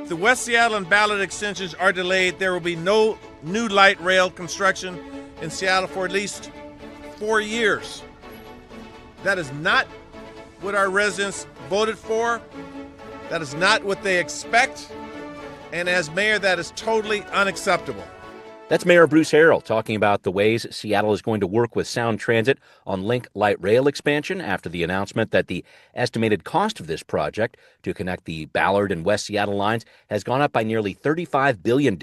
If the West Seattle and Ballard extensions are delayed, there will be no new light rail construction in Seattle for at least 4 years. That is not what our residents voted for. That is not what they expect. And as mayor, that is totally unacceptable. That's Mayor Bruce Harrell talking about the ways Seattle is going to work with Sound Transit on Link Light Rail expansion after the announcement that the estimated cost of this project to connect the Ballard and West Seattle lines has gone up by nearly $35 billion.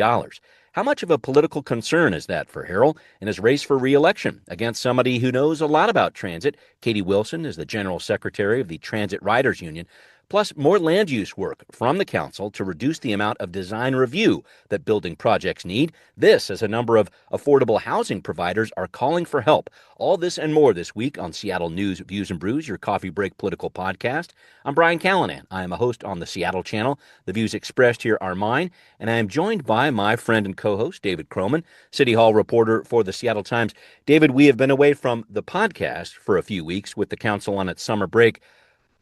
How much of a political concern is that for Harrell in his race for re-election against somebody who knows a lot about transit? Katie Wilson is the General Secretary of the Transit Riders Union. Plus, more land use work from the council to reduce the amount of design review that building projects need. This as a number of affordable housing providers are calling for help. All this and more this week on Seattle News, Views and Brews, your coffee break political podcast. I'm Brian Callanan. I am a host on the Seattle channel. The views expressed here are mine, and I am joined by my friend and co-host, David Croman, City Hall reporter for the Seattle Times. David, we have been away from the podcast for a few weeks with the council on its summer break.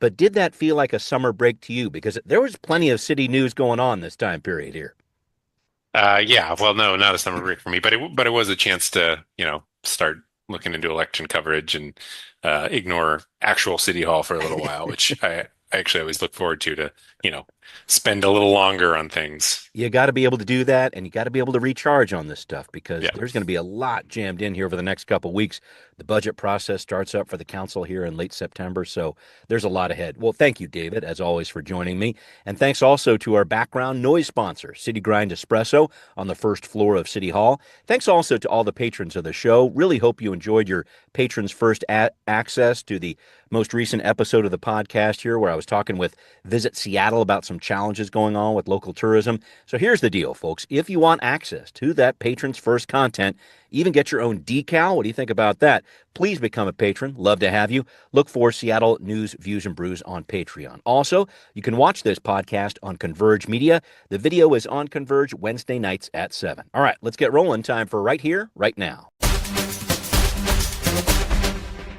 But did that feel like a summer break to you? Because there was plenty of city news going on this time period here. Yeah, well, no, not a summer break for me, but it was a chance to, start looking into election coverage and ignore actual City Hall for a little while, which I actually always look forward to, spend a little longer on things. You got to be able to do that, and you got to be able to recharge on this stuff because there's going to be a lot jammed in here over the next couple of weeks. The budget process starts up for the council here in late September, so there's a lot ahead. Well, thank you, David, as always, for joining me. And thanks also to our background noise sponsor, City Grind Espresso on the first floor of City Hall. Thanks also to all the patrons of the show. Really hope you enjoyed your patrons' first access to the most recent episode of the podcast here where I was talking with Visit Seattle about some challenges going on with local tourism. So here's the deal, folks. If you want access to that patrons first content, even get your own decal, what do you think about that? Please become a patron. Love to have you. Look for Seattle News, Views, and Brews on Patreon. Also, you can watch this podcast on Converge Media. The video is on Converge Wednesday nights at 7. All right, let's get rolling. Time for Right Here, Right Now.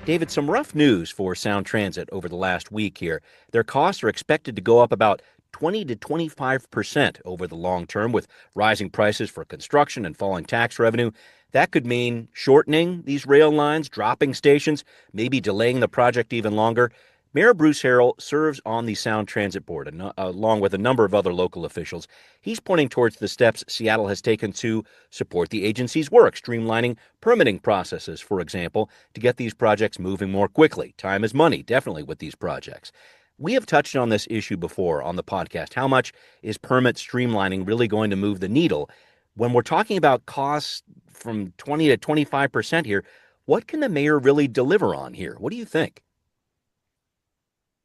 David, some rough news for Sound Transit over the last week here. Their costs are expected to go up about 20 to 25% over the long term with rising prices for construction and falling tax revenue. That could mean shortening these rail lines, dropping stations, maybe delaying the project even longer. Mayor Bruce Harrell serves on the Sound Transit Board, along with a number of other local officials. He's pointing towards the steps Seattle has taken to support the agency's work, streamlining permitting processes, for example, to get these projects moving more quickly. Time is money, definitely, with these projects. We have touched on this issue before on the podcast. How much is permit streamlining really going to move the needle? When we're talking about costs from 20 to 25% here, what can the mayor really deliver on here? What do you think?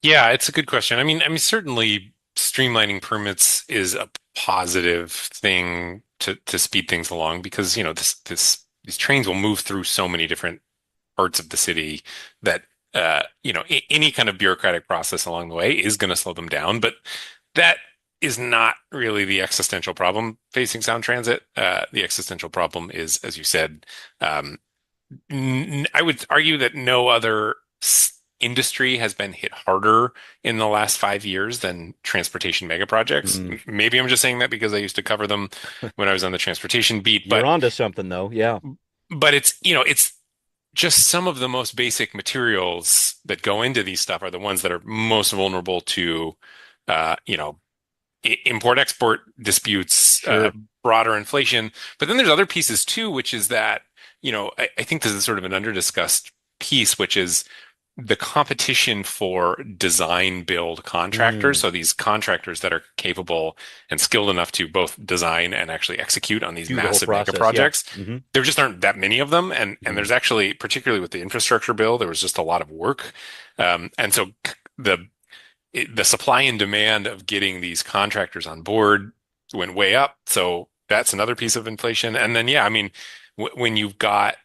Yeah, it's a good question. I mean, certainly streamlining permits is a positive thing to speed things along because, these trains will move through so many different parts of the city that, any kind of bureaucratic process along the way is going to slow them down. But that is not really the existential problem facing Sound Transit. The existential problem is, as you said, I would argue that no other industry has been hit harder in the last 5 years than transportation mega projects. Maybe I'm just saying that because I used to cover them when I was on the transportation beat. You're onto something, though. Yeah. But it's just some of the most basic materials that go into these stuff are the ones that are most vulnerable to, import-export disputes, Sure. broader inflation. But then there's other pieces too, which is that, I think this is sort of an under-discussed piece, which is the competition for design build contractors. So these contractors that are capable and skilled enough to both design and actually execute on these massive mega projects. Yeah. There just aren't that many of them. And there's actually, particularly with the infrastructure bill, there was just a lot of work. And so the supply and demand of getting these contractors on board went way up. So that's another piece of inflation. And then, when you've got,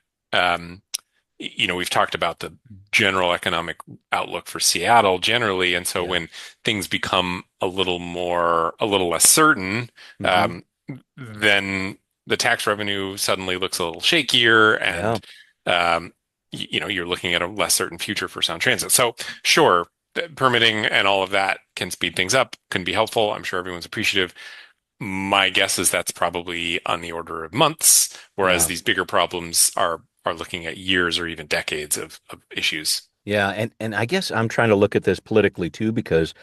we've talked about the general economic outlook for Seattle generally. And so when things become a little less certain, then the tax revenue suddenly looks a little shakier and, you're looking at a less certain future for Sound Transit. So sure, permitting and all of that can speed things up, can be helpful. I'm sure everyone's appreciative. My guess is that's probably on the order of months, whereas Yeah. these bigger problems are looking at years or even decades of issues. Yeah, and I guess I'm trying to look at this politically too because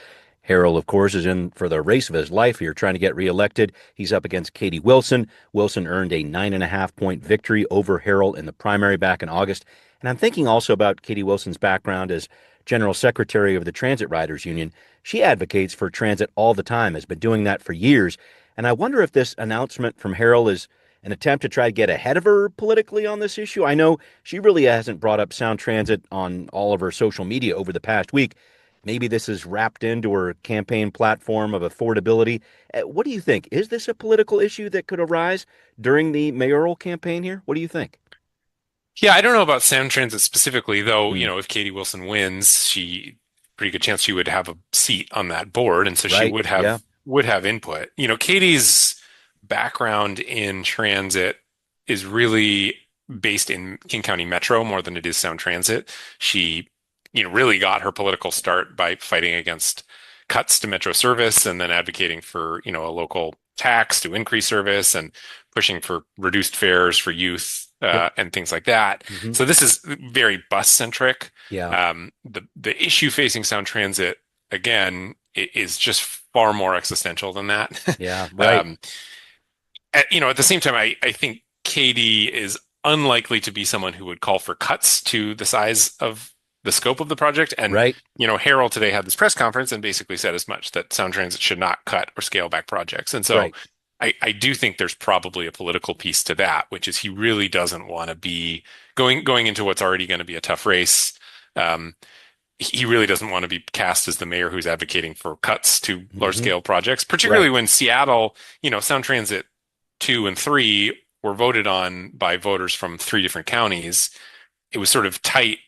Harrell, of course, is in for the race of his life here, trying to get reelected. He's up against Katie Wilson. Wilson earned a 9.5 point victory over Harrell in the primary back in August. And I'm thinking also about Katie Wilson's background as general secretary of the Transit Riders Union. She advocates for transit all the time, has been doing that for years. And I wonder if this announcement from Harrell is an attempt to try to get ahead of her politically on this issue. I know she really hasn't brought up Sound Transit on all of her social media over the past week. Maybe this is wrapped into her campaign platform of affordability. What do you think? Is this a political issue that could arise during the mayoral campaign here? What do you think? Yeah, I don't know about Sound Transit specifically, though, Hmm. if Katie Wilson wins, pretty good chance she would have a seat on that board, and so she Right. Yeah. would have input. Katie's background in transit is really based in King County Metro more than it is Sound Transit. She, really got her political start by fighting against cuts to Metro service and then advocating for, a local tax to increase service and pushing for reduced fares for youth Yep. and things like that. Hmm. So this is very bus centric. Yeah. The issue facing Sound Transit again is just far more existential than that. Yeah. Right. um, at the same time, I think Katie is unlikely to be someone who would call for cuts to the size of the scope of the project. And, Right. Harold today had this press conference and basically said as much that Sound Transit should not cut or scale back projects. And so Right. I do think there's probably a political piece to that, which is he really doesn't want to be going into what's already going to be a tough race. Um, he really doesn't want to be cast as the mayor who's advocating for cuts to large Hmm. scale projects, particularly Right. when Seattle, Sound Transit 2 and 3 were voted on by voters from three different counties. It was sort of tight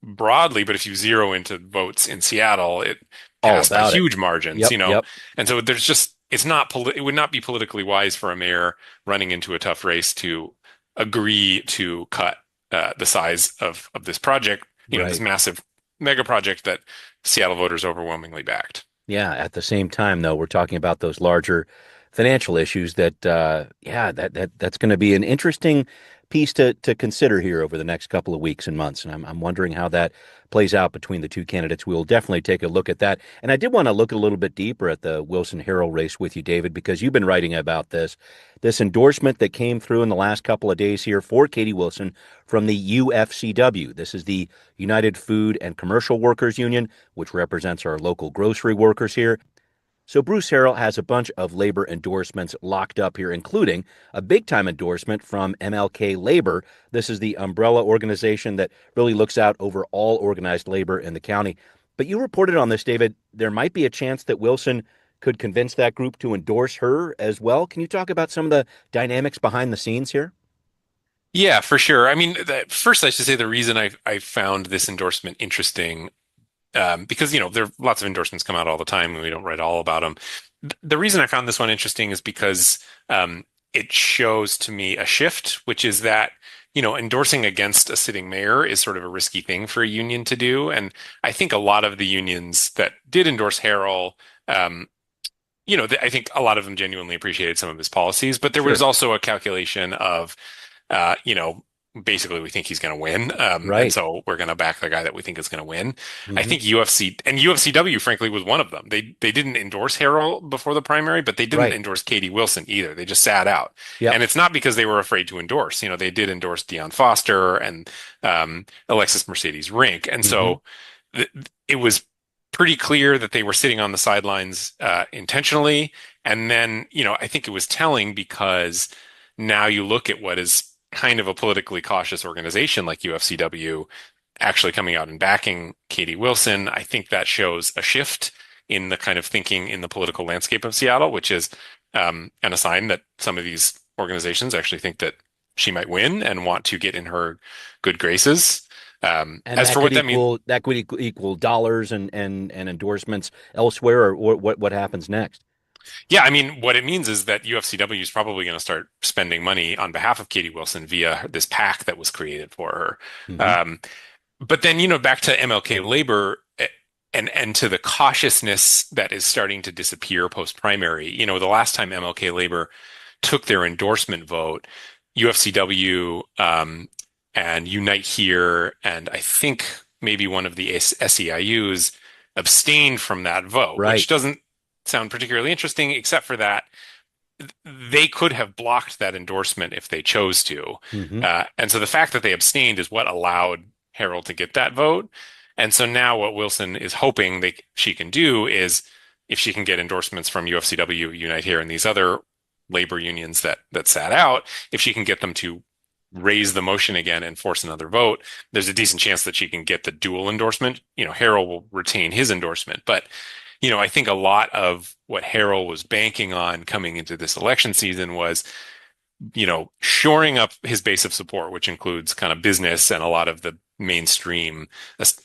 broadly, but if you zero into votes in Seattle, it All passed by about it. huge margins, Yep. Yep. and so there's just it would not be politically wise for a mayor running into a tough race to agree to cut the size of this project, this Right. massive mega project that Seattle voters overwhelmingly backed. Yeah, at the same time, though, we're talking about those larger financial issues that, yeah, that's going to be an interesting piece to consider here over the next couple of weeks and months. And I'm wondering how that plays out between the two candidates. We'll definitely take a look at that. And I did want to look a little bit deeper at the Wilson Harrell race with you, David, because you've been writing about this endorsement that came through in the last couple of days here for Katie Wilson from the UFCW. This is the United Food and Commercial Workers Union, which represents our local grocery workers here. So Bruce Harrell has a bunch of labor endorsements locked up here, including a big-time endorsement from MLK Labor. This is the umbrella organization that really looks out over all organized labor in the county. But you reported on this, David. There might be a chance that Wilson could convince that group to endorse her as well. Can you talk about some of the dynamics behind the scenes here? Yeah, for sure. I mean, first, I should say the reason I found this endorsement interesting, because there are lots of endorsements come out all the time and we don't write all about them. The reason I found this one interesting is because it shows to me a shift, which is that endorsing against a sitting mayor is sort of a risky thing for a union to do. And I think a lot of the unions that did endorse Harrell, um, I think a lot of them genuinely appreciated some of his policies, but there was Sure. also a calculation of uh, you know, basically we think he's going to win. And Right. so we're going to back the guy that we think is going to win. I Hmm. think UFC and UFCW, frankly, was one of them. They didn't endorse Harrell before the primary, but they didn't Right. endorse Katie Wilson either. They just sat out. Yep. And it's not because they were afraid to endorse. They did endorse Deion Foster and Alexis Mercedes Rink. And Hmm. so th it was pretty clear that they were sitting on the sidelines intentionally. And then, I think it was telling because now you look at what is kind of a politically cautious organization like UFCW actually coming out and backing Katie Wilson. I think that shows a shift in the kind of thinking in the political landscape of Seattle, which is and a sign that some of these organizations actually think that she might win and want to get in her good graces. And As for what that means, that could equal dollars and endorsements elsewhere, or what happens next? yeah, I mean, what it means is that UFCW is probably going to start spending money on behalf of Katie Wilson via this PAC that was created for her. Hmm. But then, back to MLK Labor, and to the cautiousness that is starting to disappear post-primary. The last time MLK Labor took their endorsement vote, UFCW and Unite Here, and I think maybe one of the SEIUs abstained from that vote, which Right. doesn't sound particularly interesting, except for that they could have blocked that endorsement if they chose to. Hmm. And so the fact that they abstained is what allowed Harold to get that vote. And so now what Wilson is hoping she can do is, if she can get endorsements from UFCW, Unite Here, and these other labor unions that sat out, if she can get them to raise the motion again and force another vote, there's a decent chance that she can get the dual endorsement. Harold will retain his endorsement, but I think a lot of what Harold was banking on coming into this election season was, shoring up his base of support, which includes kind of business and a lot of the mainstream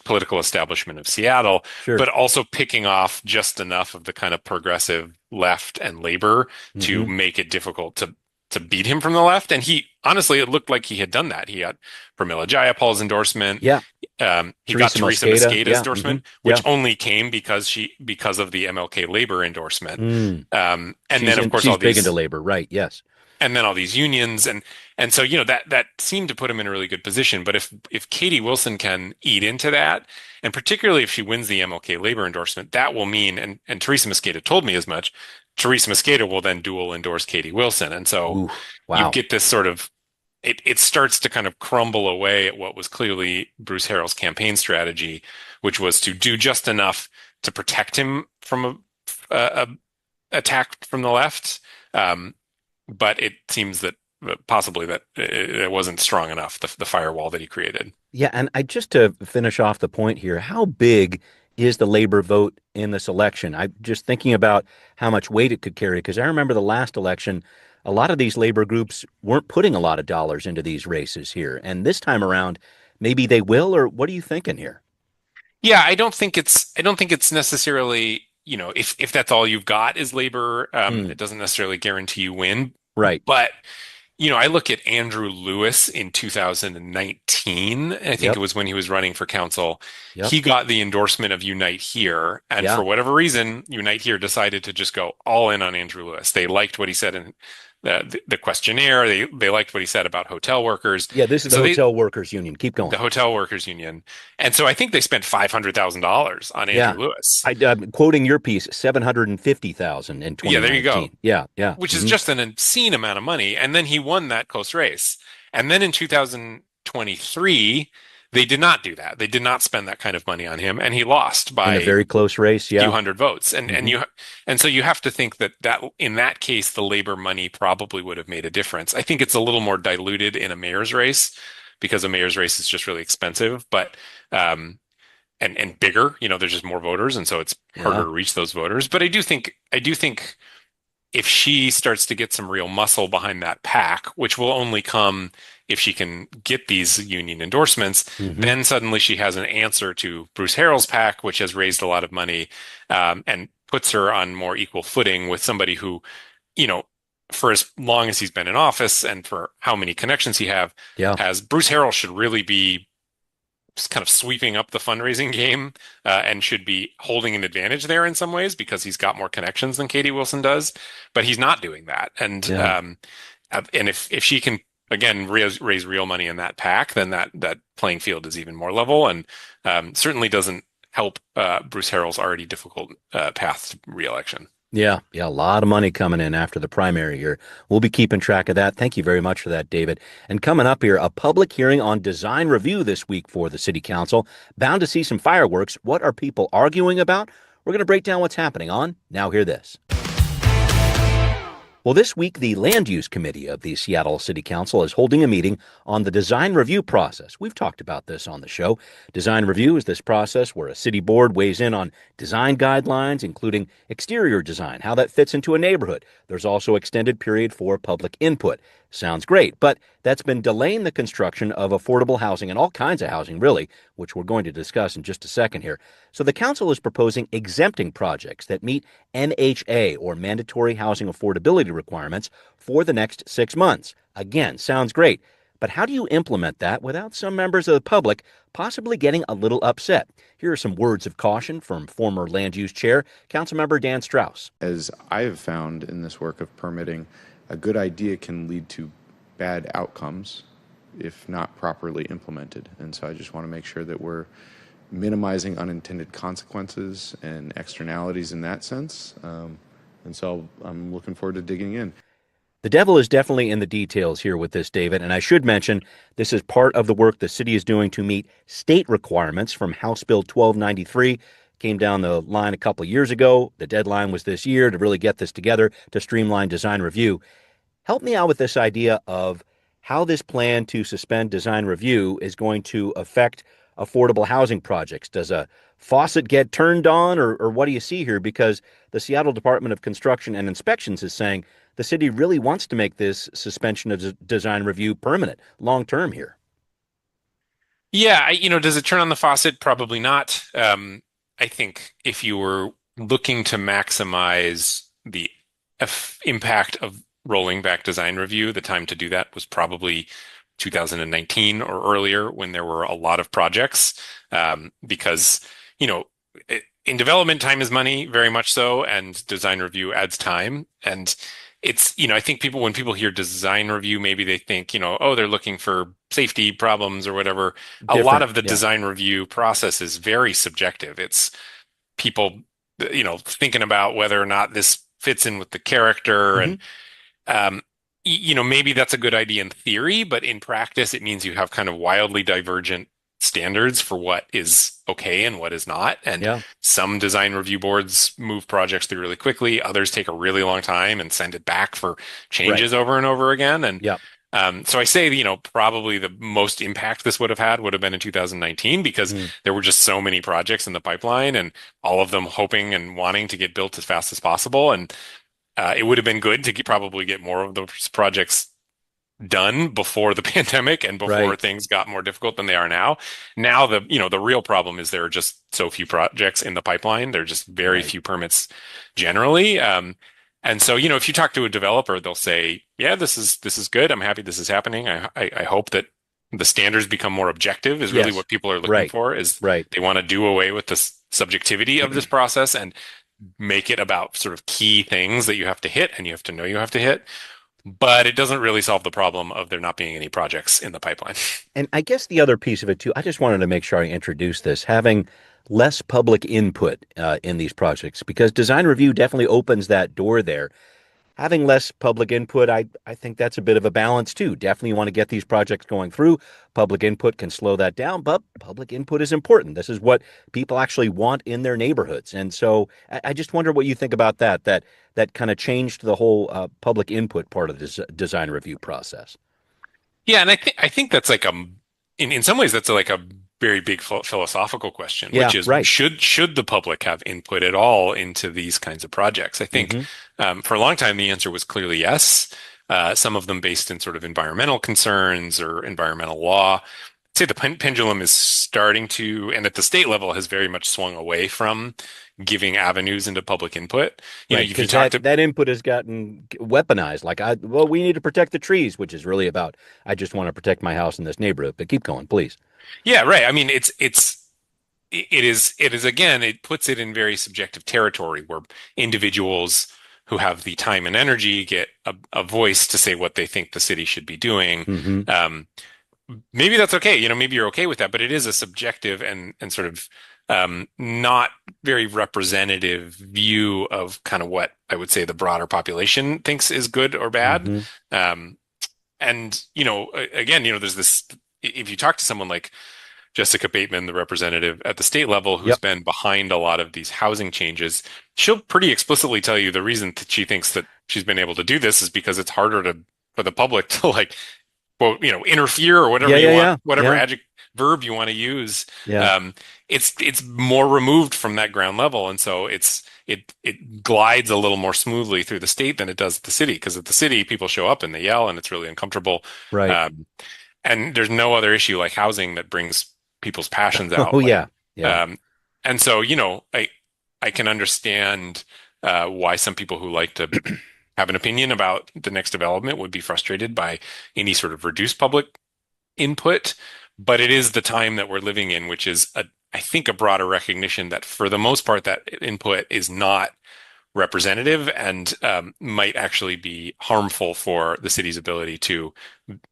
political establishment of Seattle, Sure. but also picking off just enough of the kind of progressive left and labor to Hmm. make it difficult to beat him from the left. And honestly, it looked like he had done that. He got Pramila Jayapal's endorsement. Yeah. He got Teresa Mosqueda's Yeah. Hmm. endorsement, Yeah. which only came because of the MLK Labor endorsement. Mm. And She's then, of course, she's big into labor, right? Yes. all these unions, and so that seemed to put him in a really good position. But if Katie Wilson can eat into that, and particularly if she wins the MLK Labor endorsement, that will mean, and Teresa Mosqueda told me as much. Teresa Mosqueda will then dual endorse Katie Wilson, and so Ooh, you wow. get this sort of, it starts to kind of crumble away at what was clearly Bruce Harrell's campaign strategy, which was to do just enough to protect him from a attack from the left. But it seems that possibly that it wasn't strong enough, the firewall that he created. Yeah, and just to finish off the point here, how big is the labor vote in this election? I'm just thinking about how much weight it could carry, because I remember the last election, a lot of these labor groups weren't putting a lot of dollars into these races here. And this time around, maybe they will, or what are you thinking here? Yeah, I don't think it's necessarily, if that's all you've got is labor, Hmm. it doesn't necessarily guarantee you win. Right. But I look at Andrew Lewis in 2019. I think it Yep. was when he was running for council. Yep. He got the endorsement of Unite Here. And Yeah. for whatever reason, Unite Here decided to just go all in on Andrew Lewis. They liked what he said in the questionnaire. They liked what he said about hotel workers. Yeah, this is And the so Hotel Workers Union. Keep the going. Hotel Workers Union. And so I think they spent $500,000 on Yeah. Andrew Lewis. I'm quoting your piece, 750,000 in Yeah, there you go. 2019. Yeah, yeah. Which is Hmm. just an obscene amount of money. And then he won that close race. And then in 2023, they did not do that. They did not spend that kind of money on him, and he lost In by a very close race. a few Yeah. hundred votes. And Hmm. so you have to think that in that case, the labor money probably would have made a difference. I think it's a little more diluted in a mayor's race because a mayor's race is just really expensive, but and bigger. There's just more voters, and so it's harder Yeah. to reach those voters. But I do think if she starts to get some real muscle behind that pack, which will only come if she can get these union endorsements, Hmm. then suddenly she has an answer to Bruce Harrell's pack, which has raised a lot of money, and puts her on more equal footing with somebody who, you know, for as long as he's been in office and for how many connections he Yeah. has, Bruce Harrell should really be kind of sweeping up the fundraising game, and should be holding an advantage there in some ways because he's got more connections than Katie Wilson does, but he's not doing that. Yeah. And if she can again raise real money in that pack, then that playing field is even more level, and certainly doesn't help Bruce Harrell's already difficult path to reelection. Yeah, yeah, a lot of money coming in after the primary here. We'll be keeping track of that. Thank you very much for that, David. And coming up here, a public hearing on design review this week for the City Council. Bound to see some fireworks. What are people arguing about? We're going to break down what's happening on Now Hear This. Well, this week, the Land Use Committee of the Seattle City Council is holding a meeting on the design review process. We've talked about this on the show. Design review is this process where a city board weighs in on design guidelines, including exterior design, how that fits into a neighborhood. There's also extended period for public input. Sounds great, but that's been delaying the construction of affordable housing and all kinds of housing, really, which we're going to discuss in just a second here. So the council is proposing exempting projects that meet NHA, or mandatory housing affordability requirements, for the next 6 months. Again, sounds great. But how do you implement that without some members of the public possibly getting a little upset? Here are some words of caution from former land use chair, Councilmember Dan Strauss. As I have found in this work of permitting, a good idea can lead to bad outcomes if not properly implemented. And so I just want to make sure that we're minimizing unintended consequences and externalities in that sense. And so I'm looking forward to digging in. The devil is definitely in the details here with this, David. And I should mention, this is part of the work the city is doing to meet state requirements from House Bill 1293. Came down the line a couple of years ago. The deadline was this year to really get this together to streamline design review. Help me out with this idea of how this plan to suspend design review is going to affect affordable housing projects. Does a faucet get turned on, or what do you see here? Because the Seattle Department of Construction and Inspections is saying the city really wants to make this suspension of design review permanent, long term here. Yeah, does it turn on the faucet? Probably not. I think if you were looking to maximize the impact of rolling back design review, the time to do that was probably 2019 or earlier, when there were a lot of projects, because, in development, time is money, very much so, and design review adds time. And it's, I think when people hear design review, maybe they think, oh, they're looking for safety problems or whatever. A lot of the design review process is very subjective. It's people, thinking about whether or not this fits in with the character. And, maybe that's a good idea in theory, but in practice, it means you have kind of wildly divergent standards for what is okay and what is not. And some design review boards move projects through really quickly. Others take a really long time and send it back for changes over and over again. And so I say, probably the most impact this would have been in 2019, because there were just so many projects in the pipeline, and all of them hoping and wanting to get built as fast as possible. And it would have been good to probably get more of those projects done before the pandemic and before things got more difficult than they are now. Now the real problem is there are just so few projects in the pipeline. There are just very few permits generally. And so, if you talk to a developer, they'll say, yeah, this is good. I'm happy this is happening. I hope that the standards become more objective is really what people are looking for, is they want to do away with the subjectivity of this process and make it about sort of key things that you have to hit and you have to know you have to hit. But it doesn't really solve the problem of there not being any projects in the pipeline. And I guess the other piece of it too, I just wanted to make sure I introduced this, having less public input in these projects, because design review definitely opens that door there. Having less public input, I think that's a bit of a balance too. Definitely want to get these projects going through. Public input can slow that down, but public input is important. This is what people actually want in their neighborhoods. And so I just wonder what you think about that kind of changed the whole public input part of the design review process. Yeah, and I think that's like in some ways that's like a very big philosophical question, which is should the public have input at all into these kinds of projects? I think for a long time the answer was clearly yes. Some of them based in sort of environmental concerns or environmental law. I'd say the pendulum is starting to, and at the state level, has very much swung away from giving avenues into public input. Because that input has gotten weaponized. Like, we need to protect the trees, which is really about, I just want to protect my house in this neighborhood. But keep going, please. Yeah, right. I mean, it is again, it puts it in very subjective territory where individuals who have the time and energy get a voice to say what they think the city should be doing. Maybe that's okay. Maybe you're okay with that, but it is a subjective and sort of not very representative view of kind of what I would say the broader population thinks is good or bad. And, again, there's this, if you talk to someone like Jessica Bateman, the representative at the state level, who's been behind a lot of these housing changes, she'll pretty explicitly tell you the reason that she thinks that she's been able to do this is because it's harder for the public to like, quote, interfere or whatever you want, whatever adjective verb you want to use. It's more removed from that ground level, and so it glides a little more smoothly through the state than it does at the city, because at the city people show up and they yell and it's really uncomfortable. And there's no other issue like housing that brings people's passions out. And so I can understand why some people who like to have an opinion about the next development would be frustrated by any sort of reduced public input, but it is the time that we're living in, which is I think a broader recognition that for the most part that input is not representative and might actually be harmful for the city's ability to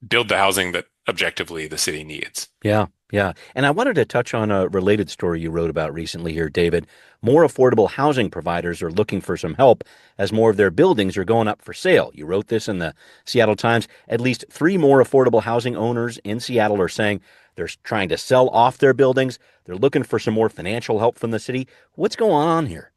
build the housing that objectively the city needs. Yeah, yeah. And I wanted to touch on a related story you wrote about recently here, David. More affordable housing providers are looking for some help as more of their buildings are going up for sale. You wrote this in the Seattle Times. At least 3 more affordable housing owners in Seattle are saying they're trying to sell off their buildings. They're looking for some more financial help from the city. What's going on here?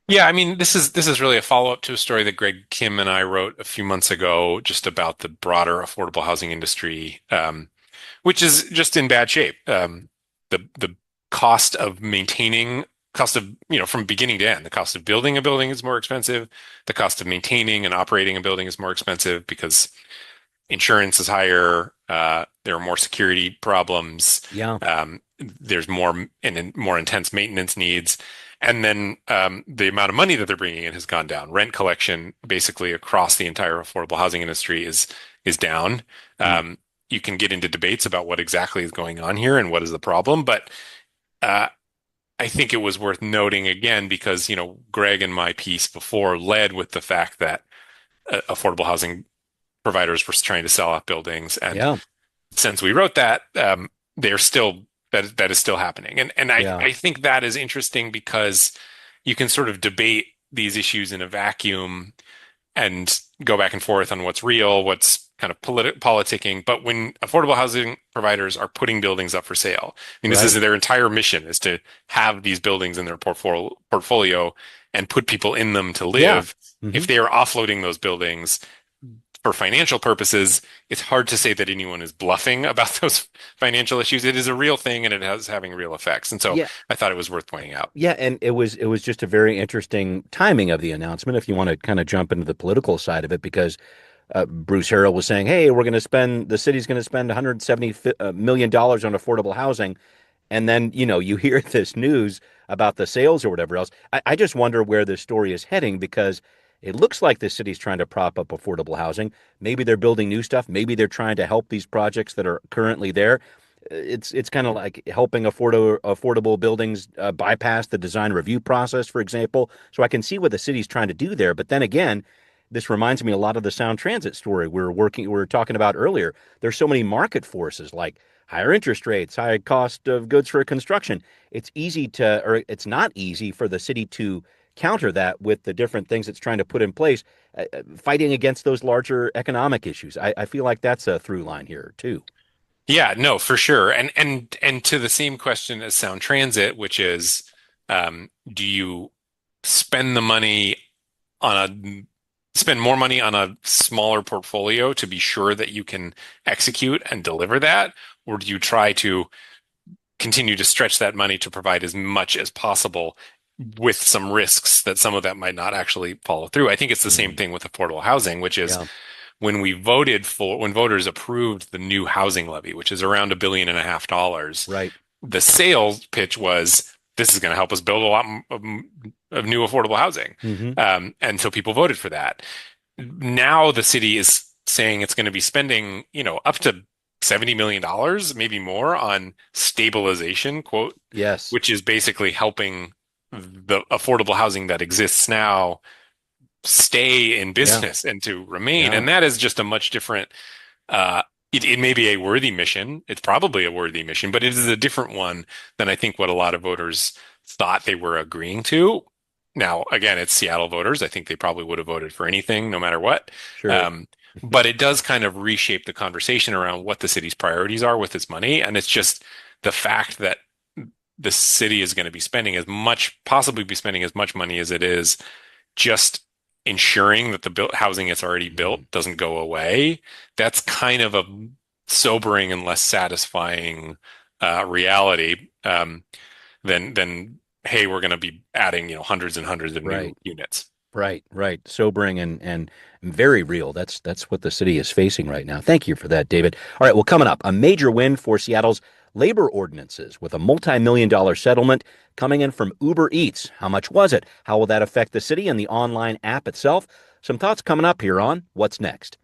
Yeah, I mean, this is really a follow-up to a story that Greg Kim and I wrote a few months ago, just about the broader affordable housing industry, which is just in bad shape. The cost of maintaining, cost of, from beginning to end, the cost of building a building is more expensive. The cost of maintaining and operating a building is more expensive because insurance is higher. There are more security problems. Yeah. There's more and more intense maintenance needs. And then the amount of money that they're bringing in has gone down. Rent collection, basically across the entire affordable housing industry, is down. You can get into debates about what exactly is going on here and what is the problem, but I think it was worth noting again because Greg and my piece before led with the fact that affordable housing providers were trying to sell off buildings, and Yeah. since we wrote that, they're still that is still happening. And Yeah. I think that is interesting because you can sort of debate these issues in a vacuum and go back and forth on what's real, what's kind of politicking. But when affordable housing providers are putting buildings up for sale, I mean, this Right. is their entire mission, is to have these buildings in their portfolio and put people in them to Yeah. live. If they are offloading those buildings for financial purposes, it's hard to say that anyone is bluffing about those financial issues. It is a real thing and it is having real effects. And so Yeah. I thought it was worth pointing out. Yeah, and it was just a very interesting timing of the announcement. If you want to kind of jump into the political side of it, because Bruce Harrell was saying, "Hey, the city's going to spend $170 million on affordable housing," and then you hear this news about the sales or whatever else. I just wonder where this story is heading because it looks like the city's trying to prop up affordable housing. Maybe they're building new stuff. Maybe they're trying to help these projects that are currently there. It's kind of like helping affordable buildings bypass the design review process, for example. So I can see what the city's trying to do there. But then again, this reminds me a lot of the Sound Transit story we were talking about earlier. There's so many market forces like higher interest rates, high cost of goods for construction. It's not easy for the city to counter that with the different things it's trying to put in place, fighting against those larger economic issues. I feel like that's a through line here too. Yeah, no, for sure. And to the same question as Sound Transit, which is, do you spend the money spend more money on a smaller portfolio to be sure that you can execute and deliver that? Or do you try to continue to stretch that money to provide as much as possible with some risks that some of that might not actually follow through? I think it's the same thing with affordable housing, which is when voters approved the new housing levy, which is around $1.5 billion, Right. the sales pitch was, this is going to help us build a lot of new affordable housing. And so people voted for that. Now the city is saying it's going to be spending, up to $70 million, maybe more, on stabilization, quote, Yes. which is basically helping the affordable housing that exists now stay in business and to remain. Yeah. And that is just a much different, it may be a worthy mission. It's probably a worthy mission, but it is a different one than I think what a lot of voters thought they were agreeing to. Now, again, it's Seattle voters. I think they probably would have voted for anything, no matter what. Sure. But it does kind of reshape the conversation around what the city's priorities are with its money. And it's just the fact that the city is going to be possibly be spending as much money as it is just ensuring that the housing it's already built doesn't go away. That's kind of a sobering and less satisfying reality than hey, we're going to be adding hundreds and hundreds of new units. Right. Sobering and very real. That's what the city is facing right now. Thank you for that, David. All right, well, coming up, a major win for Seattle's labor ordinances with a multi-million-dollar settlement coming in from Uber Eats. How much was it? How will that affect the city and the online app itself? Some thoughts coming up here on What's Next.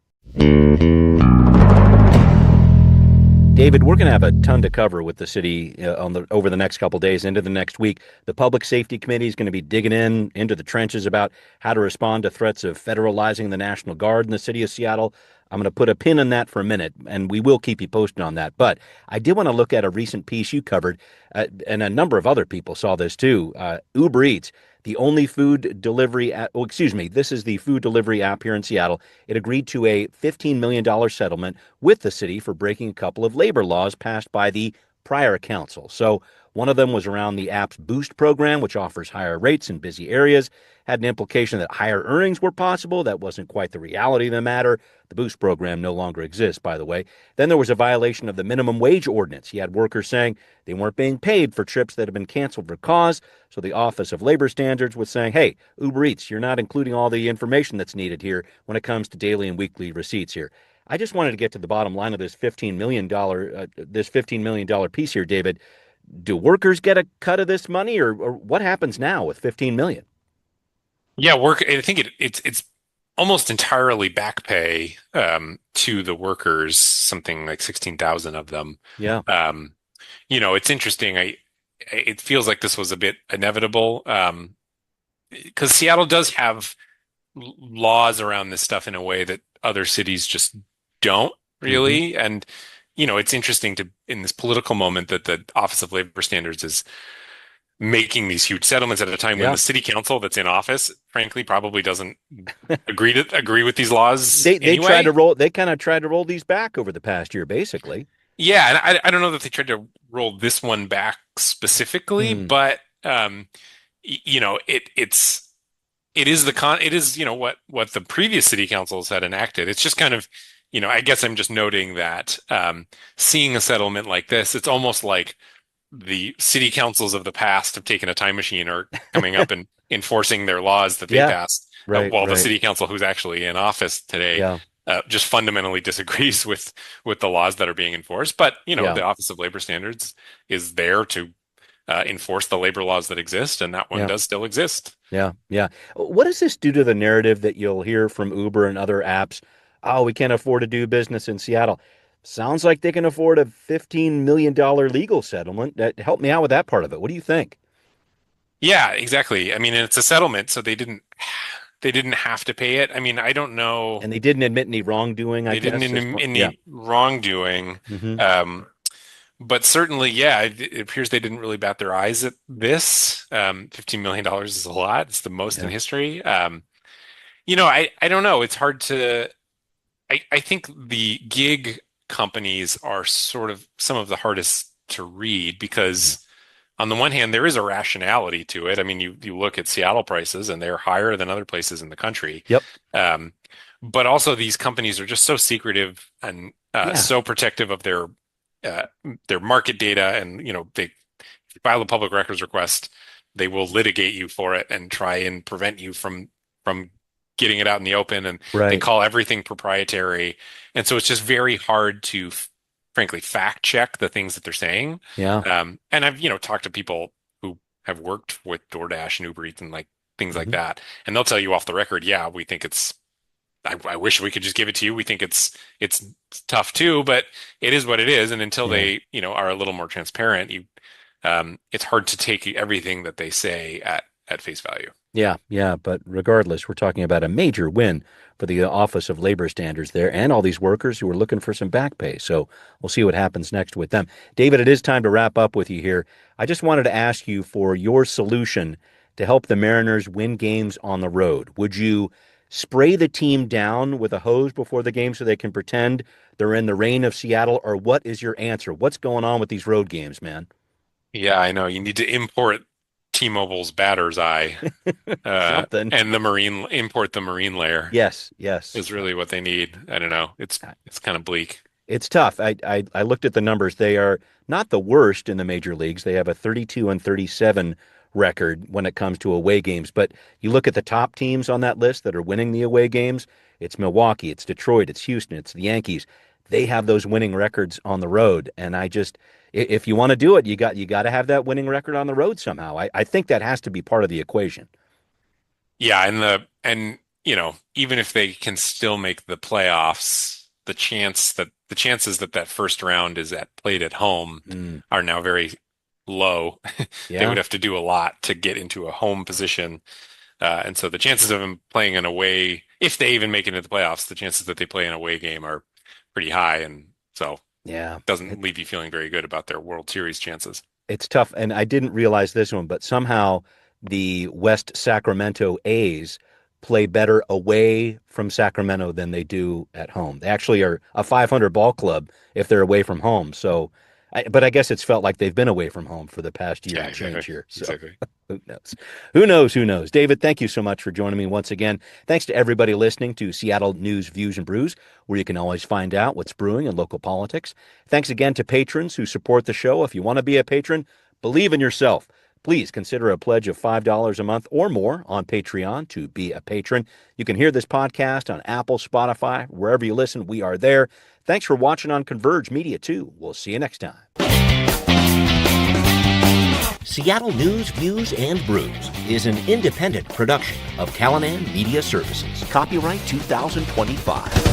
David, we're going to have a ton to cover with the city over the next couple days into the next week. The Public Safety Committee is going to be digging into the trenches about how to respond to threats of federalizing the National Guard in the city of Seattle. I'm going to put a pin in that for a minute, and we will keep you posted on that. But I did want to look at a recent piece you covered, and a number of other people saw this too. Uber Eats, the only food delivery app, oh, excuse me, this is the food delivery app here in Seattle. It agreed to a $15 million settlement with the city for breaking a couple of labor laws passed by the prior council. So one of them was around the app's Boost program, which offers higher rates in busy areas, had an implication that higher earnings were possible. That wasn't quite the reality of the matter. The Boost program no longer exists, by the way. Then there was a violation of the minimum wage ordinance. You had workers saying they weren't being paid for trips that had been canceled for cause. So the Office of Labor Standards was saying, hey, Uber Eats, you're not including all the information that's needed here when it comes to daily and weekly receipts here. I just wanted to get to the bottom line of this $15 million piece here, David. Do workers get a cut of this money, or what happens now with 15 million? Yeah, work. I think it's almost entirely back pay to the workers, something like 16,000 of them. Yeah. It's interesting. It feels like this was a bit inevitable because Seattle does have laws around this stuff in a way that other cities just don't Mm-hmm. really. And it's interesting to in this political moment that the Office of Labor Standards is making these huge settlements at a time when Yeah. the city council that's in office, frankly, probably doesn't agree with these laws They tried to anyway. roll. They kind of tried to roll these back over the past year, basically. Yeah, and I don't know that they tried to roll this one back specifically, Hmm. but it is it is what the previous city councils had enacted. It's just kind of I guess I'm just noting that seeing a settlement like this, it's almost like the city councils of the past have taken a time machine or coming up and enforcing their laws that they Yeah. passed, Right. while the Right. city council who's actually in office today Yeah. just fundamentally disagrees with the laws that are being enforced. But Yeah. the Office of Labor Standards is there to enforce the labor laws that exist, and that one Yeah. does still exist. Yeah. Yeah. What does this do to the narrative that you'll hear from Uber and other apps? Oh, we can't afford to do business in Seattle. Sounds like they can afford a $15 million legal settlement. Help me out with that part of it. What do you think? Yeah, exactly. I mean, and it's a settlement, so they didn't have to pay it. I mean, I don't know. And they didn't admit any wrongdoing, I They didn't guess. in Yeah. any wrongdoing. Hmm. Um, but certainly, yeah, it appears they didn't really bat their eyes at this. $15 million is a lot. It's the most in Yeah. history. I don't know. It's hard to. I think the gig companies are sort of some of the hardest to read Mhm. because on the one hand, there is a rationality to it. I mean, you look at Seattle prices and they're higher than other places in the country. Yep. Um, but also these companies are just so secretive and Yeah. so protective of uh, their market data. And, they if you file a public records request, they will litigate you for it and try and prevent you from getting it out in the open. And they Right. call everything proprietary. And so it's just very hard to frankly fact check the things that they're saying. Yeah. And I've, talked to people who have worked with DoorDash and Uber Eats and like things like Hmm. that. And they'll tell you off the record, yeah, we think I wish we could just give it to you. We think it's tough too, but it is what it is. And until Yeah. they, are a little more transparent, it's hard to take everything that they say at face value. Yeah, yeah, but regardless, we're talking about a major win for the Office of Labor Standards there and all these workers who are looking for some back pay. So we'll see what happens next with them. David, it is time to wrap up with you here. I just wanted to ask you for your solution to help the Mariners win games on the road. Would you spray the team down with a hose before the game so they can pretend they're in the rain of Seattle, or what is your answer? What's going on with these road games, man? Yeah, I know. You need to import T-Mobile's batter's eye, Something. and import the marine layer Yes, yes. is really what they need. I don't know. It's kind of bleak. It's tough. I looked at the numbers. They are not the worst in the major leagues. They have a 32 and 37 record when it comes to away games. But you look at the top teams on that list that are winning the away games. It's Milwaukee, it's Detroit, it's Houston, it's the Yankees. They have those winning records on the road. And if you want to do it, you got to have that winning record on the road somehow. I think that has to be part of the equation. Yeah, and even if they can still make the playoffs, the chances that first round is played at home are now very low. They would have to do a lot to get into a home position. And so the chances of him playing an away, if they even make it into the playoffs, the chances that they play an away game are pretty high. And so it doesn't leave you feeling very good about their World Series chances. It's tough. And I didn't realize this one, but somehow the West Sacramento A's play better away from Sacramento than they do at home. They actually are a 500 ball club if they're away from home. So, but I guess it's felt like they've been away from home for the past year and change here. So exactly. Who knows? Who knows? Who knows? David, thank you so much for joining me once again. Thanks to everybody listening to Seattle News, Views, and Brews, where you can always find out what's brewing in local politics. Thanks again to patrons who support the show. If you want to be a patron, believe in yourself. Please consider a pledge of $5 a month or more on Patreon to be a patron. You can hear this podcast on Apple, Spotify, wherever you listen. We are there. Thanks for watching on Converge Media, too. We'll see you next time. Seattle News, Views, and Brews is an independent production of Callanan Media Services. Copyright 2025.